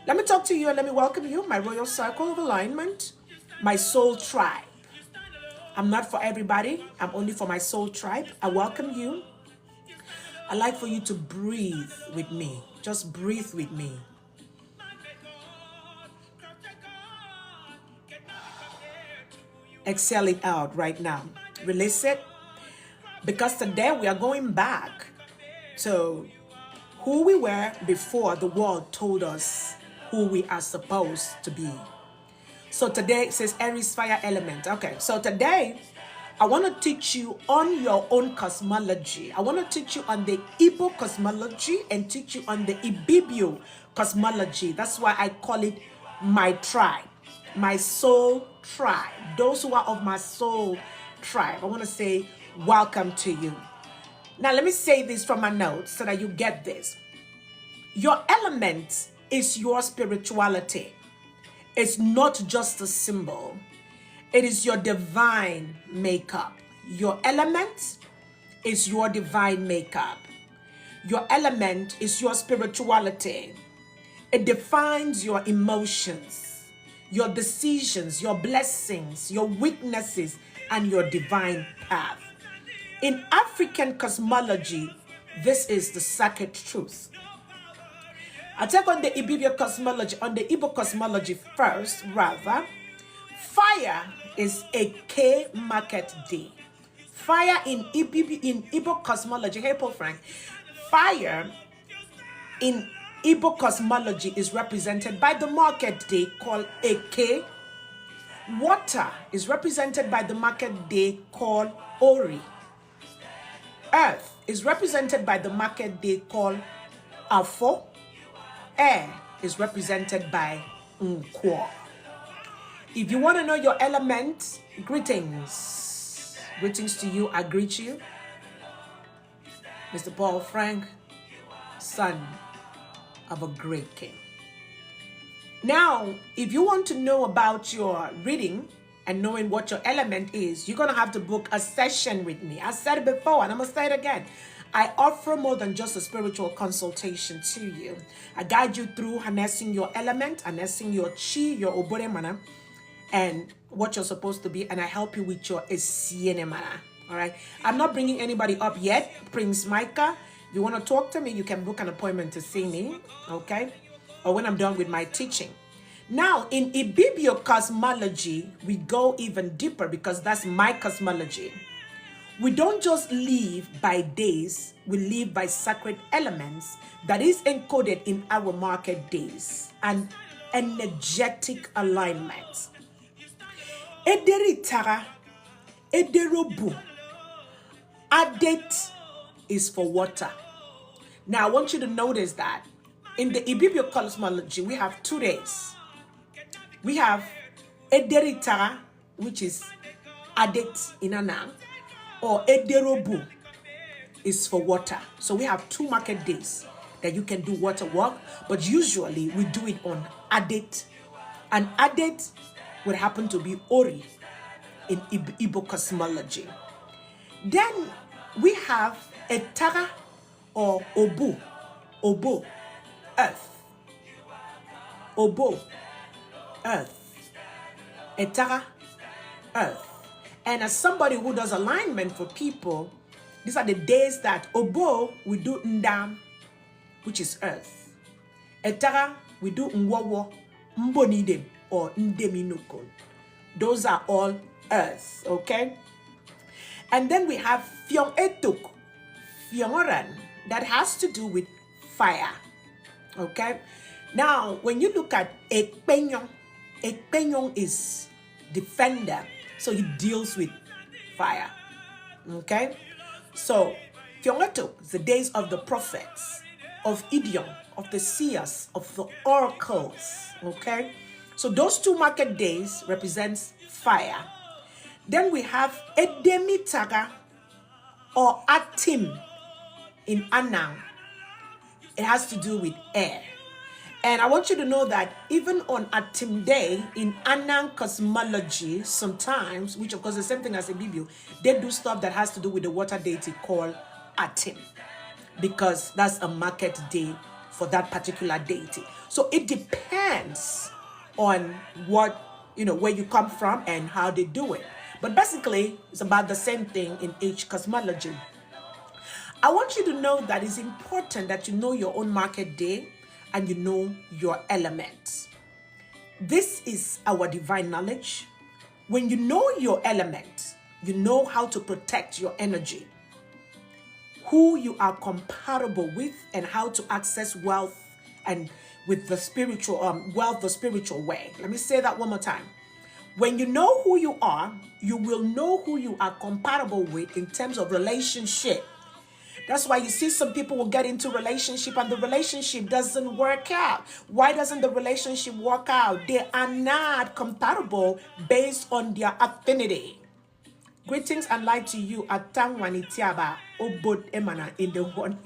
Let me talk to you and let me welcome you, my royal circle of alignment, my soul tribe. I'm not for everybody. I'm only for my soul tribe. I welcome you. I'd like for you to breathe with me. Just breathe with me. Exhale it out right now. Release it. Because today we are going back to who we were before the world told us who we are supposed to be. So today it says Aries fire element. Okay, so today I want to teach you on your own cosmology. I want to teach you on the Igbo cosmology and teach you on the Ibibio cosmology. That's why I call it my tribe, my soul tribe. Those who are of my soul tribe, I want to say welcome to you. Now let me say this from my notes so that you get this. Your element is your spirituality. It's not just a symbol. It is your divine makeup. Your element is your divine makeup. Your element is your spirituality. It defines your emotions, your decisions, your blessings, your weaknesses, and your divine path. In African cosmology, this is the sacred truth. I'll take on the Ibibio cosmology, on the Igbo cosmology first, rather. Fire is a K market day. Fire in Igbo cosmology, hey Paul Frank, fire in Igbo cosmology is represented by the market day called Eke. Water is represented by the market day called Ori. Earth is represented by the market day called Afo. Air is represented by Nkwo. If you want to know your element, greetings. Greetings to you. I greet you. Mr. Paul Frank, son of a great king. Now, if you want to know about your reading and knowing what your element is, you're going to have to book a session with me. I said it before and I'm going to say it again. I offer more than just a spiritual consultation to you. I guide you through harnessing your element, harnessing your chi, your obore mana, and what you're supposed to be, and I help you with your esiene mana. All right. I'm not bringing anybody up yet. Prince Micah, if you want to talk to me, you can book an appointment to see me. Okay. Or when I'm done with my teaching. Now, in Ibibio cosmology, we go even deeper because that's my cosmology. We don't just live by days, we live by sacred elements that is encoded in our market days and energetic alignment. Ederetaha, Ederobu, Adet is for water. Now, I want you to notice that in the Ibibio cosmology, we have 2 days. We have Ederetaha, which is Adet in Anam, or Ederobu is for water. So we have 2 market days that you can do water work, but usually we do it on Adet. And Adet would happen to be Ori in Igbo cosmology. Then we have Etaha or Obo, earth. Obo, earth. Etaha, earth. And as somebody who does alignment for people, these are the days that Obo, we do Ndam, which is earth. Etaha, we do Nwawo, Mbonidem, or Ndeminukon. Those are all earth, okay? And then we have Fionetok, Fionoran, that has to do with fire, okay? Now, when you look at Ekpenyong is defender, so it deals with fire, okay? So, Fionetok is the days of the prophets, of Idiom, of the seers, of the oracles, okay? So those 2 market days represents fire. Then we have Edemetaha or Atim in Anam. It has to do with air. And I want you to know that even on Atim Day in Anam cosmology, sometimes, which of course is the same thing as Ebibio, they do stuff that has to do with the water deity called Atim, because that's a market day for that particular deity. So it depends on what, where you come from and how they do it. But basically, it's about the same thing in each cosmology. I want you to know that it's important that you know your own market day and you know your element. This is our divine knowledge. When you know your element, you know how to protect your energy, who you are compatible with, and how to access wealth and with the spiritual wealth the spiritual way. Let me say that one more time. When you know who you are, you will know who you are compatible with in terms of relationship. That's why you see some people will get into relationship and the relationship doesn't work out. Why doesn't the relationship work out? They are not compatible based on their affinity. Greetings and light to you, Atangwanitiaba, Obod Emana in the one.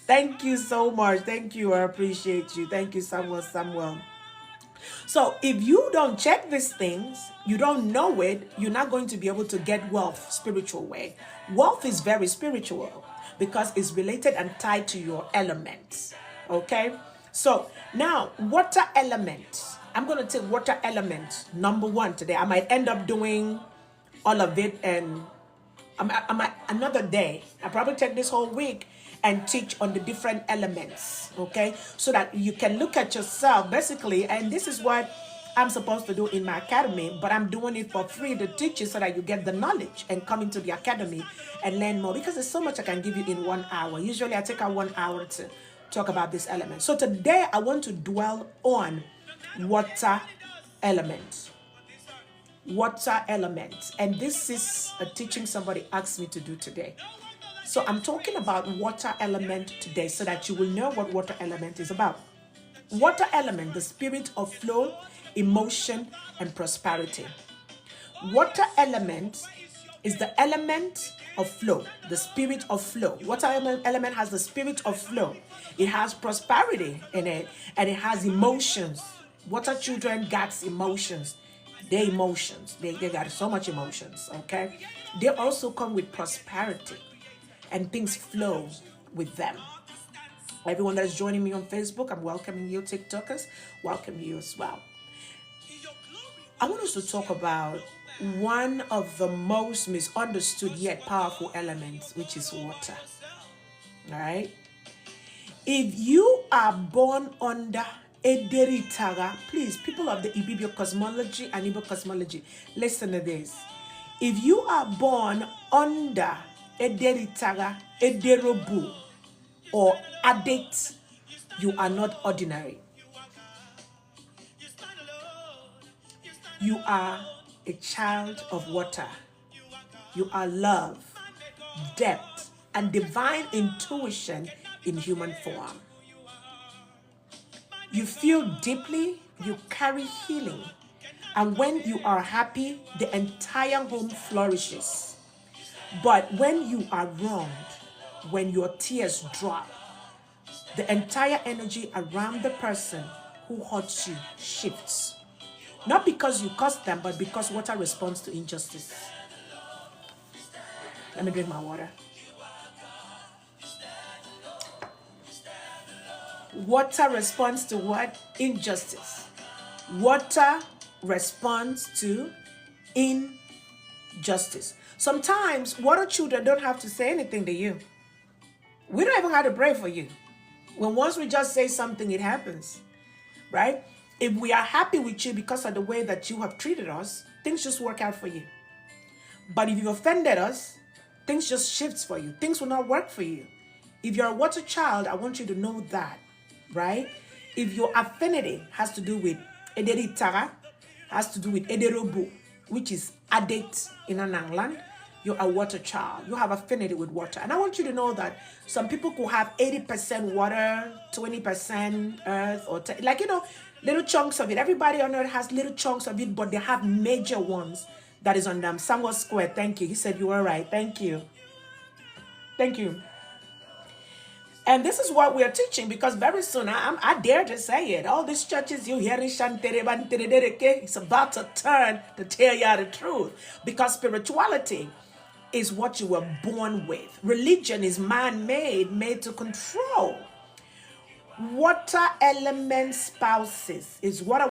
Thank you so much. Thank you. I appreciate you. Thank you, Samuel. So if you don't check these things, you don't know it, you're not going to be able to get wealth spiritual way. Wealth is very spiritual because it's related and tied to your elements. Okay? So now, water element. I'm going to take water element number 1 today. I might end up doing all of it and I might another day. I probably take this whole week and teach on the different elements, okay? So that you can look at yourself, basically, and this is what I'm supposed to do in my academy, but I'm doing it for free to teach you so that you get the knowledge and come into the academy and learn more, because there's so much I can give you in 1 hour. Usually I take out 1 hour to talk about this element. So today I want to dwell on water element. Water element. And this is a teaching somebody asked me to do today. So I'm talking about water element today so that you will know what water element is about. Water element, the spirit of flow, emotion, and prosperity. Water element is the element of flow, the spirit of flow. Water element has the spirit of flow. It has prosperity in it, and it has emotions. Water children got emotions. Their emotions, they got so much emotions, okay? They also come with prosperity, and things flow with them. Everyone that is joining me on Facebook, I'm welcoming you. TikTokers, welcome you as well. I want us to talk about one of the most misunderstood yet powerful elements, which is water. All right? If you are born under Ederetaha, please, people of the Ibibio cosmology and Igbo cosmology, listen to this. If you are born under Ederetaha, Ederobu, or Adet, you are not ordinary. You are a child of water. You are love, depth, and divine intuition in human form. You feel deeply, you carry healing, and when you are happy, the entire home flourishes. But when you are wronged, when your tears drop, the entire energy around the person who hurts you shifts. Not because you caused them, but because water responds to injustice. Let me drink my water. Water responds to what? Injustice. Water responds to injustice. Sometimes water children don't have to say anything to you. We don't even have to pray for you. When once we just say something, it happens, right? If we are happy with you because of the way that you have treated us, things just work out for you. But if you've offended us, things just shifts for you. Things will not work for you. If you're a water child, I want you to know that, right? If your affinity has to do with Ederetaha, has to do with Ederobu, which is Adet in Anam land, you're a water child. You have affinity with water. And I want you to know that some people could have 80% water, 20% earth, or little chunks of it. Everybody on earth has little chunks of it, but they have major ones that is on them. Samuel Square, thank you. He said you were right. Thank you. Thank you. And this is what we are teaching, because very soon, I dare to say it, all these churches you hear, it's about to turn to tell you the truth. Because spirituality is what you were born with. Religion is man-made, made to control. Water element spouses is what